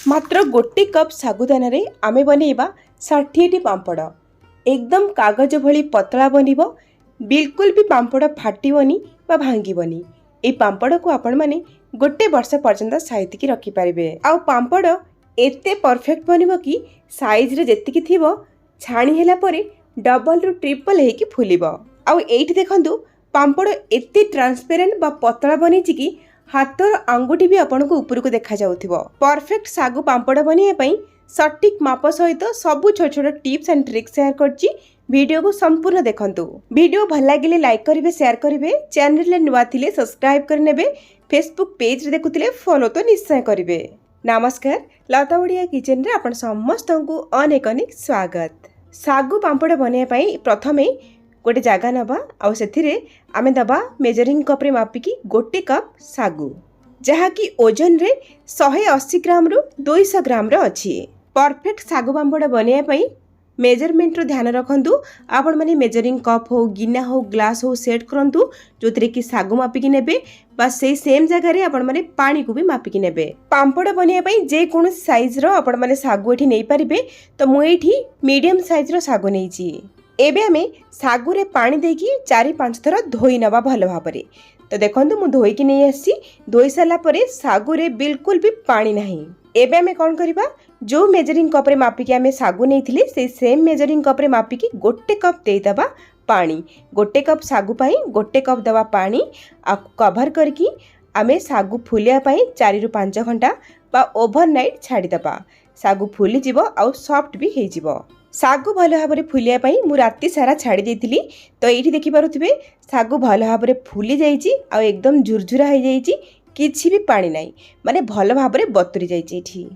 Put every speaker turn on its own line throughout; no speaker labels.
मात्र गोटे कप सागुदाना रे आमे बनैबा 60टी पांपड़ एकदम कागज भली पतला बनिबो। बिल्कुल भी पांपड़ फाटिबनी बा भांगिबनी। ए पांपड़ को आपण माने गोटे वर्ष पर्यंत साइतिकी रखि पारिबे। आउ पांपड़ एते परफेक्ट बनिबो कि साइज रे जेतिकी थिबो छाणी हेला परे डबल रु ट्रिपल हेकी फुलिबो। आउ एठी देखंतु पांपड़ एते ट्रांसपेरेंट बा पतला बनिछि कि हाथर आंगुठी भी आपन को ऊपर को देखा जाउथिबो। परफेक्ट सागु पांपड़ बनिया पई सटीक माप सहित सबु छोट छोट टिप्स एंड ट्रिक्स शेयर करछि। वीडियो को संपूर्ण देखंतु। वीडियो भल लागिले लाइक करिवे, शेयर करिवे, चैनल ले नुवा थिले सब्सक्राइब कर नेबे, फेसबुक पेज रे देखुथिले फॉलो तो निश्चय करिवे। नमस्कार, लता ओडिया किचन रे आपन समस्त को अनेक अनेक स्वागत। सागु पांपड़ बनिया पई प्रथमे गोटे जगह नबा आउ सेथिरे आमे दबा मेजरिंग कप रे मापिकी गोटे कप सागु, जहा कि ओजन रे 180 ग्राम रु 200 ग्राम रो अछि। परफेक्ट सागु पांपड़ बनिया पई मेजरमेंट रो ध्यान रखंतु। आपण माने मेजरिंग कप हो, गिना हो, ग्लास हो सेट करंतु जोतरे कि सागु मापिकी नेबे, बस सेही सेम जगह रे आपण माने पानी को भी मापिकी नेबे। पांपड़ बनिया पई जे कोन साइज रो आपण माने सागु एठी नै परिबे। तो मु एठी मीडियम साइज रो सागु नैछि। एबे आमे सागु रे पानी देकी 4-5 थर धोई नबा भलो भाबरे। तो देखंतु मु धोई कि नै आसी। धोई साला परे सागु रे बिल्कुल भी पानी नाही। एबे आमे कोन करबा, जो मेजरिंग कप रे मापिकी आमे सागु नैथिले से सेम मेजरिंग कप रे मापिकी गोटे कप देई दबा पानी। गोटे कप सागु पई गोटे कप दबा पानी आ कवर करकी आमे सागु फुलिया पई 4 रु 5 घंटा बा ओवरनाइट छाडी दबा। सागु फुली जिवो आ सॉफ्ट भी हेइ जिवो। सागु भलो भाबरे फुलिया पई मु राती सारा छाडी देथिली। तो एठी देखि पारुथिबे सागु भलो भाबरे फुली जाईची आ एकदम झुरझुरा हो जाईची, किछि भी पानी नाही, माने भलो भाबरे बतुरी जाईची। एठी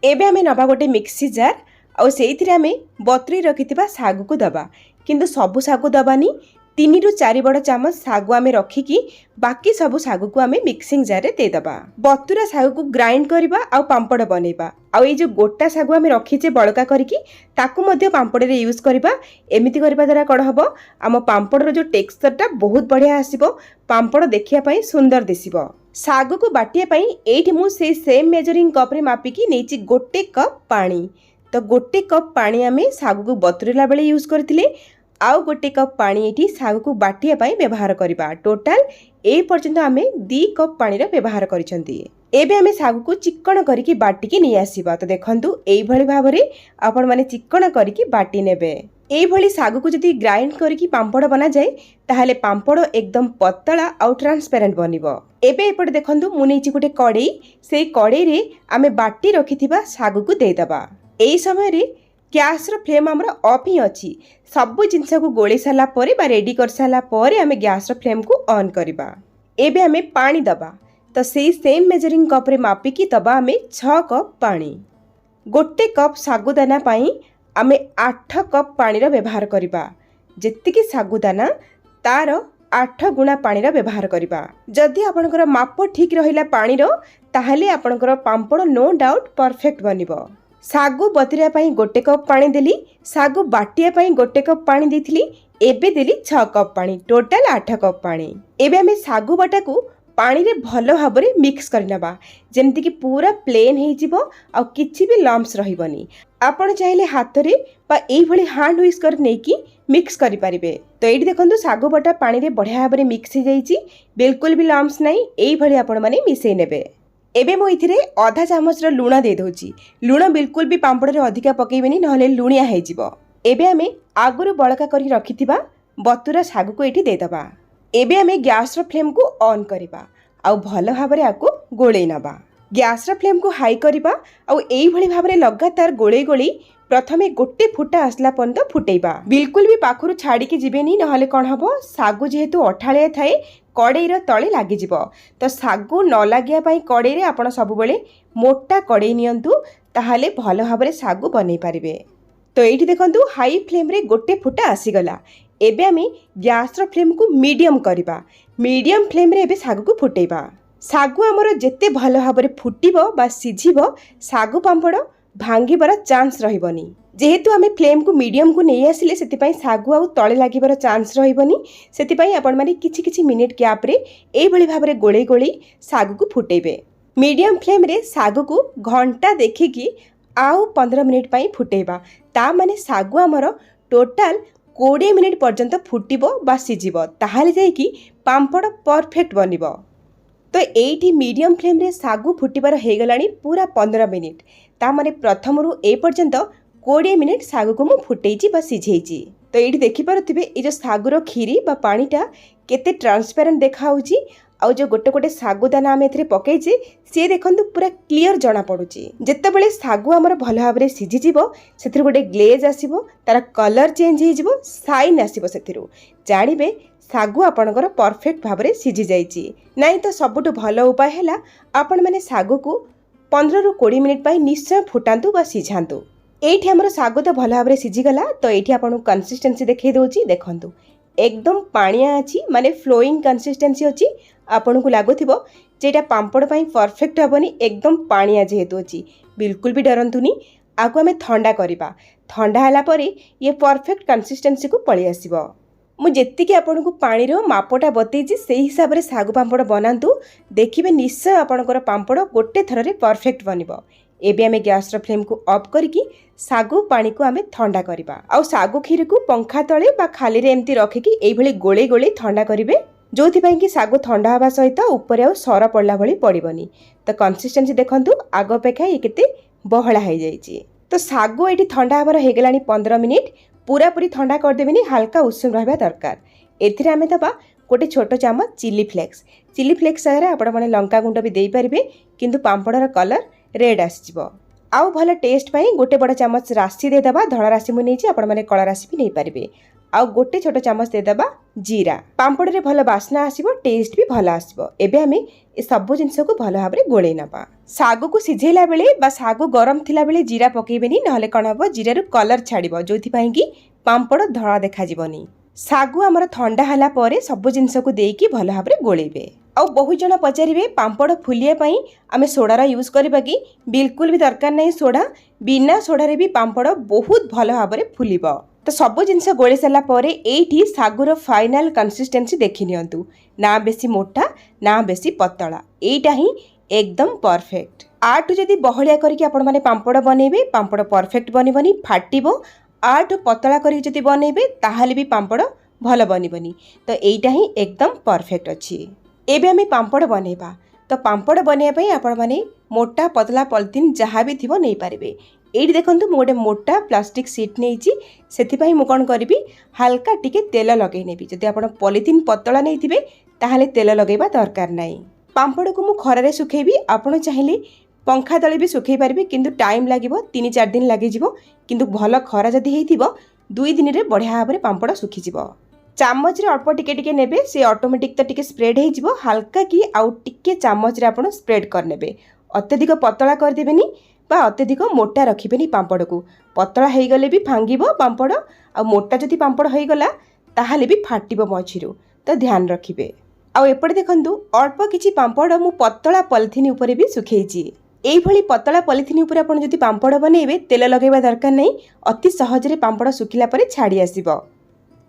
एबे आमे नबा गोटे मिक्सी जार आ सेइथिरे आमे बतुरी रखिथिबा सागु को दबा। किंतु सबु सागु दबानी। 3 रु 4 बड़ चामच सागु आमे रखिकी बाकी सबु सागु को आमे मिक्सिंग जार रे दे दबा। बतुरा सागु को ग्राइंड करबा आ पांपड़ बनेबा। आ ए जो गोटा सागु आमे रखिचे बळका करिकी ताकू मध्ये पांपड़ रे यूज करबा। एमिति करबा द्वारा कड हबो, आम पांपड़ रो जो टेक्सचर ता बहुत बढ़िया आसीबो। पांपड़ देखिया पई सुंदर दिसिबो। सागु को बाटिया पई एठी मु से सेम मेजरिंग कप रे मापिकी नेची गोटे कप पानी। तो गोटे कप पानी आमे सागु को बतुरेला बेले यूज करथिले। आउ गोटे कप पानी एठी सागु को बाटिया पई व्यवहार करिबा। टोटल ए पर्यंत आमे 2 कप पानी रो व्यवहार करिसंती। एबे आमे सागु को चिक्कण करिकी बाटिकी नै आसीबा। तो देखंतु एई भली भाबरे आपण माने चिक्कण करिकी बाटी नेबे। एई भली सागु को जदी ग्राइंड करिकी पांपड़ बना जाय ताहाले पांपड़ एकदम पतला आ ट्रांसपेरेंट बनिबो। एबे एपटे देखंतु मु नेछि गोटे कड़ेई। सेई कड़ेई रे आमे बाटी रखिथिबा सागु को देई दबा। एई समय रे गैस रो फ्लेम हमरा ऑफ ही अछि। सब जिंस को गोली साला परे बा रेडी कर साला परे आमे गैस रो फ्लेम को ऑन करबा। एबे आमे पानी दबा। तो सेही सेम मेजरिंग कप रे मापिकी दबा आमे 6 कप पानी। गोटे कप सागुदाना पाई आमे 8 कप पानी रो व्यवहार करबा। जेतिकी सागुदाना तार 8 गुणा पानी रो व्यवहार करबा। जदि आपनकर माप ठीक रहिला पानी रो ताहाले आपनकर पांपड़ नो डाउट परफेक्ट बनिबो। सागु बतुरिया पई गोटे कप पानी देली, सागु बाटिया पई गोटे कप पानी देथिली। एबे देली 6 कप पानी, टोटल 8 कप पानी। एबे हमें सागु बाटा को पानी रे भलो भाबरे मिक्स करनबा, जेमति कि पूरा प्लेन हेइ जिवो आ किछि भी लम्प्स रहिबनी। आपण चाहिले हाथ रे बा एई भली हैंड व्हिस्क कर नेकी मिक्स करि परिबे। तो एठी देखंतु सागु बाटा पानी रे बढ़िया भाबरे मिक्स हे जाईची, बिल्कुल भी लम्प्स नाही। एई भली आपण माने मिसै नेबे। एबे मो इथिरे आधा चामच रो लूण दे दोची। लूण बिल्कुल भी पांपड़ रे अधिका पकेइबेनी, नहले लुणिया हे जिवो। एबे आमे आगुरु बळका करी रखिथिबा बतुरा सागु को एठी दे दबा। एबे आमे गैस रो फ्लेम को ऑन करिबा आउ भलो भाबरे आकु गोळेई नबा। गैस रो फ्लेम को हाई करिबा आउ एई भली भाबरे लगातार गोळेई गोळेई प्रथमे गोटे फुटा आसला पर्यंत फुटेइबा। बिल्कुल भी पाखरु छाड़ी के जिबेनी, नहले कोन हबो, सागु जेहेतु अठाळिया थाए कड़ेई रो तळे लागि जिवो। तो सागु न लागिया पई कड़ेई रे आपण सब बेले मोटा कड़ेई नियंतु, ताहाले भलो भाबरे सागु बनै पारिबे। तो एठी देखंतु हाई फ्लेम रे गोटे फुटा आसी गला। एबे आमी गैस रो फ्लेम को मीडियम करिबा। मीडियम फ्लेम रे एबे सागु को फुटेइबा। सागु हमर जेते भलो भाबरे फुटिबो बा सिझिबो, सागु पांपड़ भांगिबार चांस रहिबनी। जेहेतु आमे फ्लेम को मीडियम को नहीं आसिले सेतिपाई सागु आउ तळे लागिबार चांस रहिबनी। सेतिपाई आपण माने किछि किछि मिनिट गैप रे एई भली भाबरे गोळेई गोळेई सागु को फुटेबे। मीडियम फ्लेम रे सागु को घंटा देखिकी आउ 15 मिनिट पाई फुटेबा। ता माने सागु आमर टोटाल 20 मिनिट पर्यंत फुटिबो बा सिजिबो, ताहाले जाईकी पांपड़ परफेक्ट बनिबो। तो एठी मीडियम फ्लेम रे सागु फुटिबार हो गलानी पूरा 15 मिनिट। ता माने प्रथम रु ए पर्यंत 20 मिनिट सागु को मु फुटेइची बा सिझेइची। तो ये देखिपे ये जो सागुर खीरी बा पानीटा केते ट्रांसपेरेंट देखाऊँगी। आउ जो गोटे गोटे सागुदाना आम ए पकईचे सी देखु पूरा क्लीयर जना पड़ुची। जितेबाला सागु आमर भल भाव में सीझीज से गोटे ग्लेज आसो, तार कलर चेंज हो साइन आसो, से जानवे सागु आपणकर परफेक्ट भाव में सीझी जाइए। नाई तो सबुठ भल उपाय है आपण मैंने सागु को 15 रु 20 मिनिट पर निश्चय फुटातु बा सिझातु। एठी हमर सागु तो भल भाव में सीझीगला। तो ये आपको कंसिस्टेंसी देखई दूची, देखंतु एकदम पानिया अच्छी माने फ्लोइंग कंसिस्टेंसी अच्छी। आपन को लगुथिबो जेटा पांपड़ पाई परफेक्ट हेबनी, एकदम पानिया जेहेतु अच्छी। बिल्कुल भी डरंतुनी। आगु आमे ठंडा करिबा, ठंडा होला परे ये परफेक्ट कंसिस्टेंसी को पळि आसीबो। मु जेतिकी आपन को पानी रो मापटा बतैछि सेही हिसाब रे सागु पांपड़ बनांतु, देखिबे निश्चय आपनकर पांपड़ गोटे थररे परफेक्ट बनिबो। एबे आमे गैस रो फ्लेम को ऑफ करके सागु पानी को आमे ठंडा करिबा। आउ सागु खीर को पंखा तले बा खाली रे एम्ति रखिकी एई भली गोळे गोळे ठंडा करिवे, जोथि पई कि सागु ठंडा हवा सहित ऊपर आउ सर पड़ला भली पड़िबनी। तो कंसिस्टेंसी देखंतु आग अपेक्षा ये केते बहळा हो जाइए। तो सागु एठी ठंडा हबार हो गलानी 15 मिनिट। पूरा पूरी ठंडा कर देबेनी, हल्का उषुम रहबा दरकार। एथिरे आमे दबा गोटे छोट चामच चिली फ्लेक्स। चिली फ्लेक्स सारे आपण माने लंका गुंड भी देई परिबे, किंतु पांपड़र कलर रेड आसीबो। आउ भल टेस्ट पाई गोटे बड़ चामच राशि देदेबा, धड़ा राशि मु नेछि, आपण माने कला राशि भी नहीं पारिबे। आउ गोटे छोट चामच देदेबा जीरा। पांपड़ रे भल बास्ना आसीबो, टेस्ट भी भल आसीबो। एबे आमे ए सब जिंस को भल भाव में गोळेई नबा। सागु को सिझेला बेले बा सागु गरम थिला बेले जीरा पकेइबेनी, नहले कण हबो जीरा कलर छाड़िबो, जोथि पई कि पांपड़ धड़ा देखा जिवोनी। सागु आमर ठंडा होला परे सब जिंस को देकी भल भाव में गोळेइबे। आउ बहुत जन पचारे पांपड़ फुलिया पाई आमे सोडार यूज करबा कि, बिल्कुल भी दरकार नहीं सोडा। बिना सोडारे भी पांपड़ बहुत भल भाव में फुलिबो। तो सब जिनस गोले सारा पर एठी सागुर फाइनाल कंसिस्टेंसी देखि नियंतु, ना बेसी मोटा ना बेसी पतला, एटा ही एकदम परफेक्ट। आठु जदि बहलिया करके आपण माने पांपड़ बनेबे, पांपड़ परफेक्ट बनिबनी, फाटिबो। आठु पतला करके जदि बनेबे ताहाले भी पांपड़ भल बनिबनी। तो एटा ही एकदम परफेक्ट अछि। एबे आमे पांपड़ बनेबा। तो पांपड़ बनेबा पई आपण माने मोटा पतला पॉलिथिन जहाँ भी थिबो नहीं पारिबे। एठी देखंतु मु गोटे मोटा प्लास्टिक सीट नेइची, सेथिपई मु कोन करबी हल्का टिके तेल लगेई नेबी। जदि आपण पॉलिथिन पतला नै थिबे ताहाले तेल लगेबा दरकार नाही। पांपड़ को मु खरारे सुखेबी, आपण चाहिले पंखा तले भी सुखई पारिबे, किंतु टाइम लागिबो, 3-4 दिन लागि जिवो। किंतु भल खरा जदि हेइथिबो 2 दिन रे बढ़िया भाबरे पांपड़ सुखी जिवो। चामच रे अल्प टिके टिके नेबे, से ऑटोमेटिक तो टिके स्प्रेड हेइ जिवो। हल्का की आउ टिके चामच रे आपण स्प्रेड कर नेबे। अत्यधिक पतला कर देबेनी बा अत्यधिक मोटा रखिबेनी पांपड़ को। पतला हेइ गले भी भांगिबो पांपड़, आ मोटा जदि पांपड़ हेइ गला ताहाले भी फाटिबो मझिरु। तो ध्यान रखिबे। आउ एपटे देखंतु अल्प किछि पांपड़ मु पतला पॉलिथिन ऊपर भी सुखेइची। एई भली पतला पॉलिथिन ऊपर आपण जदि पांपड़ बनेबे तेल लगेबा दरकार नहीं, अति सहज रे पांपड़ सुखिला परे छाड़ी आसीबो।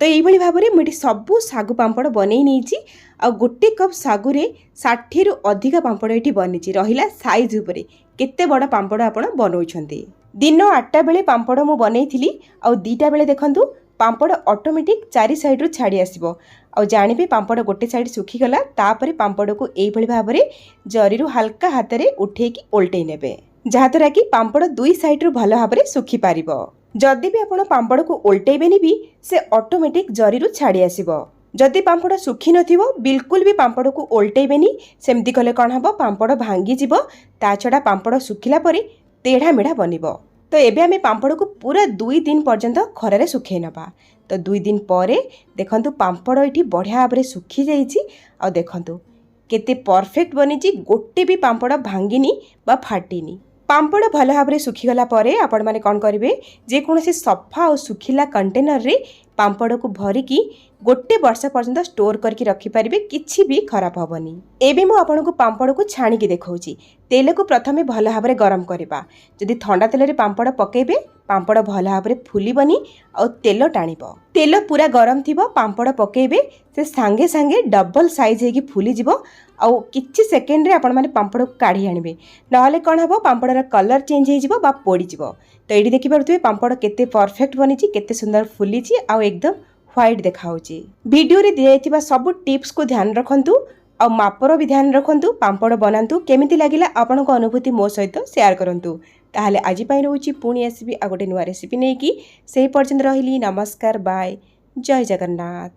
तो यही भाव में मुझे सबू सागु पांपड़ बनई नहीं। आ गोटे कप सागु रे 60 रु अधिक पांपड़ ये बनी रहा। साइज उपरे केते बड़ पांपड़ आपण बनौछंती। दिन 8टा बेले पांपड़ मु बनई आ 2टा बेले देखंतु पांपड़ ऑटोमेटिक 4 साइड रु छाड़ी आसीबो। आ जानिबे पांपड़ गोटे साइड सुखी गला, तापरे पांपड़ को एई भली भाव में जरी रु हल्का हाथ रे उठेकी ओल्टै नेबे, जहा द्वारा कि पांपड़ 2 साइड रु भल भाव में सुखी पारिबो। जदि भी आपण पांपड़ को ओल्टेबेनी भी से ऑटोमेटिक जरी रु छाड़ी आसीबो। जदि पांपड़ सुखी नथिबो बिल्कुल भी पांपड़ को ओल्टेबेनी, सेमती कले कोन हबो पांपड़ भांगी जिवो। ता छडा पांपड़ सुखिला परे तेढ़ा मेढ़ा बनिबो। तो एबे आमे पांपड़ को पूरा 2 दिन पर्यंत खरारे सुखै नबा। तो 2 दिन परे देखंतु पांपड़ एठी बढ़िया भाबरे सुखी जाईची। आ देखंतु केते परफेक्ट बनिची, गोटे भी पांपड़ भांगिनी बा फाटिनी। पांपड़ भल भाव में सुखीगला आपण मैंने कौन करेंगे, जेकोसी सफा और सुखिला कंटेनर रे पांपड़ को भरिकी गोटे वर्ष पर्यंत स्टोर करके रखिपारे किसी भी खराब हेनी। एबे मु आपन को पांपड़ को छाणिकी देखौची। तेल को प्रथमे भल भाव में गरम करवा। जदि ठंडा तेल पांपड़ पकेबे पांपड़ भल भाव में फुलबनी और तेल टाणिब। तेल पूरा गरम थी पांपड़ पकेबे से सांगे सांगे डबल साइज होगी फुलीज आउ किछि सेकेंड रे आपण माने पांपड़ को काढ़ी आनिबे नहले कौन हम पांपड़र कलर चेंज हो पोड़ीज। तो ये देखिपे पांपड़ केते परफेक्ट बनी केते सुंदर फुली आउ एकदम व्हाइट देखाउची। वीडियो रे दिया सब टिप्स को ध्यान रखंतु और मापर भी ध्यान रखंतु। पांपड़ बनातु केमिति लागिला आपन को अनुभूति मो सहित शेयर करंतु। ताहले आज पाई रहउची पुणी आसीबी आ गोटे नुआ रेसिपी नेकी। सेही पर्यंत रहिली नमस्कार बाय जय जगन्नाथ।